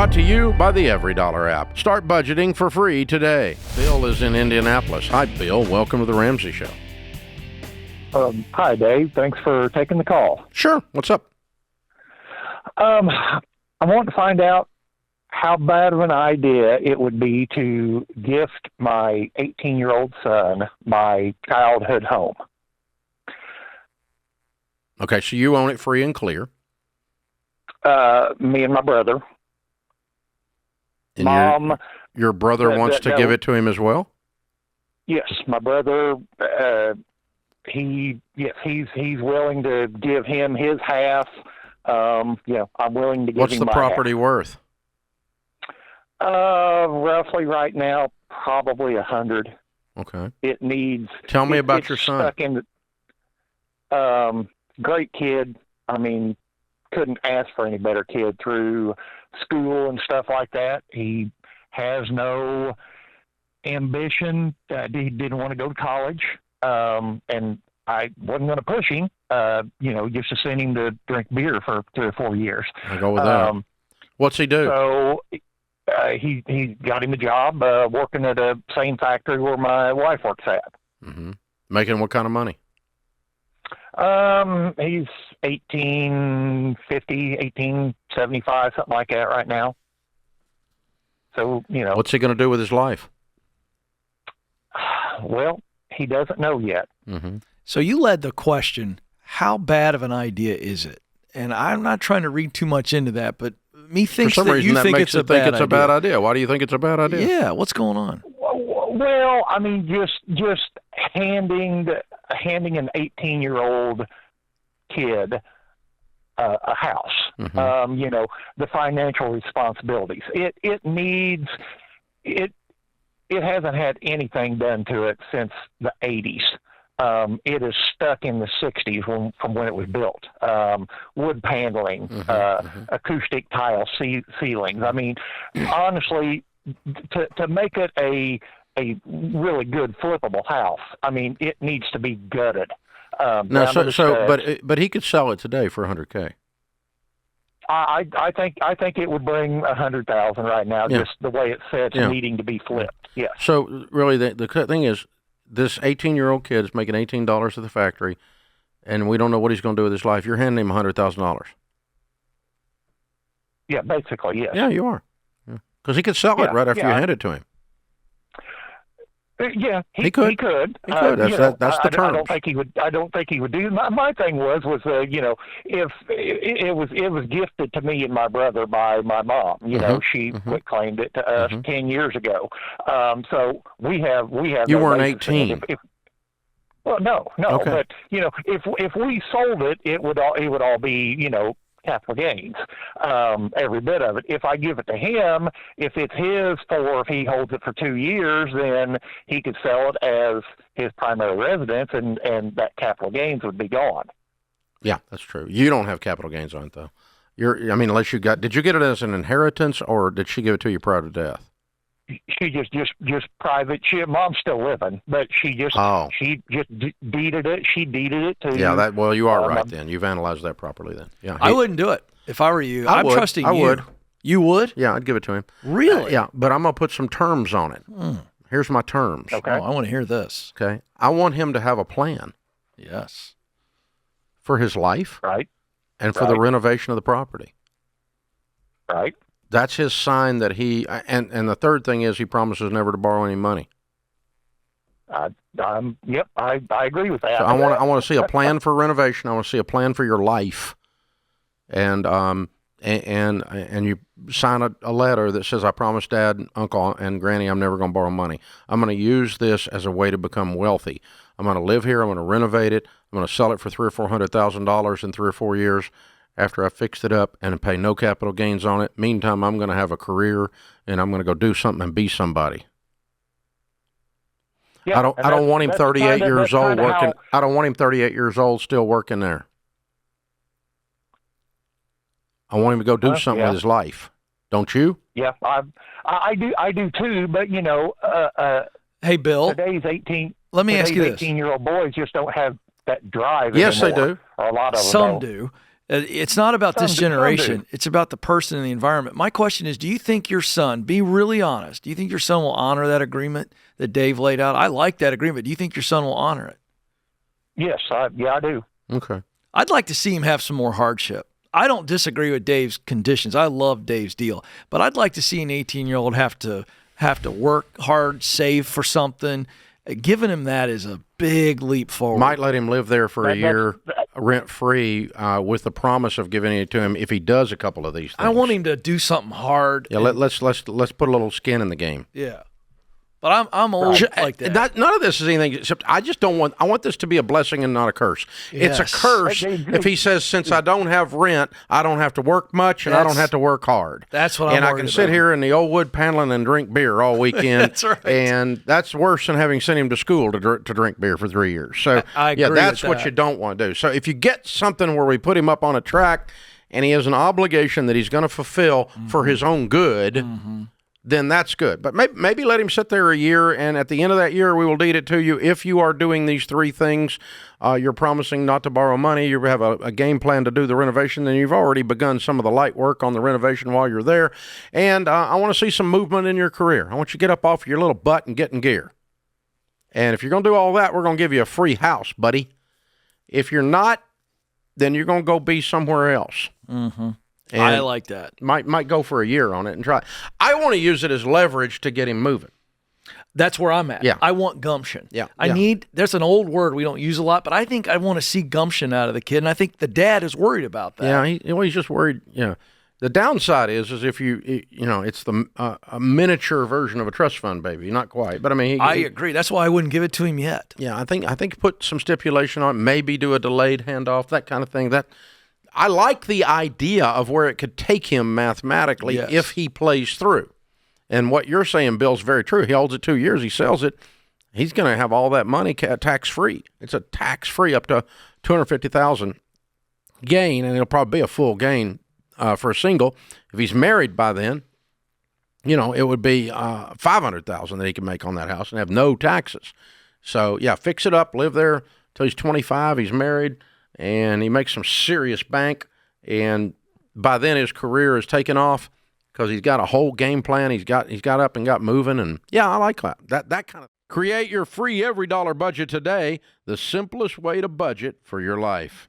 Brought to you by the Every Dollar app. Start budgeting for free today. Bill is in Indianapolis. Hi, Bill. Welcome to the Ramsey Show. Hi, Dave. Thanks for taking the call. Sure. What's up? I want to find out how bad of an idea it would be to gift my 18-year-old son my childhood home. Okay, so you own it free and clear. Me and my brother. And Mom. Your brother wants to give it to him as well? Yes, my brother. He's willing to give him his half. I'm willing to give What's him the my property half. worth? Roughly right now, probably 100. Okay. It needs. Tell me about your son. Stuck in great kid. I mean, couldn't ask for any better kid through school and stuff like that. He has no ambition. He didn't want to go to college, and I wasn't going to push him. Just to send him to drink beer for 3 or 4 years. I go with that. What's he do? So he got him a job working at the same factory where my wife works at. Mm-hmm. Making what kind of money? He's 1850, 1875, something like that right now. So, What's he going to do with his life? Well, he doesn't know yet. Mm-hmm. So you led the question, how bad of an idea is it? And I'm not trying to read too much into that, but me thinks For some that reason, you that think makes it's you think it's a bad idea. Why do you think it's a bad idea? Yeah, what's going on? Well, I mean, just handing an 18-year-old kid a house. Mm-hmm. The financial responsibilities. It needs it. It hasn't had anything done to it since the 80s. It is stuck in the 60s from when it was built. Wood paneling, acoustic tile ceilings. I mean, honestly, to make it a really good flippable house, I mean, it needs to be gutted. But he could sell it today for $100K. I think it would bring 100,000 right now, just the way it sits, needing to be flipped. Yes. So really, the thing is, this 18-year-old kid is making $18 at the factory, and we don't know what he's going to do with his life. You're handing him $100,000. Yeah, basically, yes. Yeah, you are. Because he could sell it right after you hand it to him. Yeah, he could. He could. That's the term. I don't think he would. I don't think he would do. My thing was if it was gifted to me and my brother by my mom. She claimed it to us 10 years ago. So we have. You weren't 18. Well, no. Okay. But if we sold it, it would all be capital gains, every bit of it. If I give it to him, if it's his if he holds it for 2 years, then he could sell it as his primary residence, and that capital gains would be gone. Yeah, that's true. You don't have capital gains on it, though. Unless you did you get it as an inheritance, or did she give it to you prior to death? She just private. Mom's still living, but she just deeded it. She deeded it to. Yeah, you are right then. You've analyzed that properly then. Yeah, I wouldn't do it if I were you. I'm trusting you. I would. You would? Yeah, I'd give it to him. Really? Yeah, but I'm gonna put some terms on it. Here's my terms. Okay. Oh, I want to hear this. Okay, I want him to have a plan. Yes. For his life. Right. And for the renovation of the property. Right. That's his sign that and the third thing is he promises never to borrow any money. Yep, I agree with that. So I want to see a plan for renovation. I want to see a plan for your life, and you sign a letter that says, I promise Dad, Uncle, and Granny I'm never going to borrow money. I'm going to use this as a way to become wealthy. I'm going to live here. I'm going to renovate it. I'm going to sell it for $300,000 or $400,000 in 3 or 4 years. After I fixed it up and pay no capital gains on it. Meantime, I'm going to have a career and I'm going to go do something and be somebody. Yeah, I don't want him 38 years old working. I don't want him 38 years old still working there. I want him to go do something with his life. Don't you? Yeah, I do too. But hey, Bill. Today's 18. Let me ask you this: 18-year-old boys just don't have that drive. Yes, anymore, they do. Or a lot of them Some do. It's not about this Some do. generation. It's about the person and the environment. My question is, do you think your son, be really honest, do you think your son will honor that agreement that Dave laid out? I like that agreement. Do you think your son will honor it? Yes, I do. Okay. I'd like to see him have some more hardship. I don't disagree with Dave's conditions. I love Dave's deal, but I'd like to see an 18-year-old have to work hard, save for something. Giving him that is a big leap forward. Might let him live there for a year rent-free with the promise of giving it to him if he does a couple of these things. I want him to do something hard. Yeah, let's put a little skin in the game. Yeah. But I'm old like that. None of this is anything except I want this to be a blessing and not a curse. Yes. It's a curse if he says, since I don't have rent, I don't have to work much and I don't have to work hard. That's what I'm And I worried can sit about. here in the old wood paneling and drink beer all weekend. That's right. And that's worse than having sent him to school to drink beer for 3 years. So I agree that's with what that. you don't want to do. So if you get something where we put him up on a track and he has an obligation that he's going to fulfill for his own good, then that's good. But maybe let him sit there a year, and at the end of that year, we will deed it to you. If you are doing these three things, you're promising not to borrow money, you have a game plan to do the renovation, then you've already begun some of the light work on the renovation while you're there. And I want to see some movement in your career. I want you to get up off your little butt and get in gear. And if you're going to do all that, we're going to give you a free house, buddy. If you're not, then you're going to go be somewhere else. Mm-hmm. And I like that. Might go for a year on it and try. I want to use it as leverage to get him moving. That's where I'm at. Yeah. I want gumption. Yeah. There's an old word we don't use a lot, but I think I want to see gumption out of the kid, and I think the dad is worried about that. Yeah, he's just worried. Yeah. The downside is if it's a miniature version of a trust fund baby. Not quite, but I mean, I agree. That's why I wouldn't give it to him yet. Yeah, I think put some stipulation on it, maybe do a delayed handoff, that kind of thing. That I like the idea of where it could take him mathematically if he plays through. And what you're saying, Bill's very true. He holds it 2 years, he sells it, he's going to have all that money tax free. It's a tax free up to $250,000 gain, and it'll probably be a full gain for a single. If he's married by then, it would be $500,000 that he can make on that house and have no taxes. So yeah, fix it up, live there till he's 25. He's married, and he makes some serious bank. And by then, his career is taken off because he's got a whole game plan. He's got up and got moving. And yeah, I like that kind of. Create your free every dollar budget today. The simplest way to budget for your life.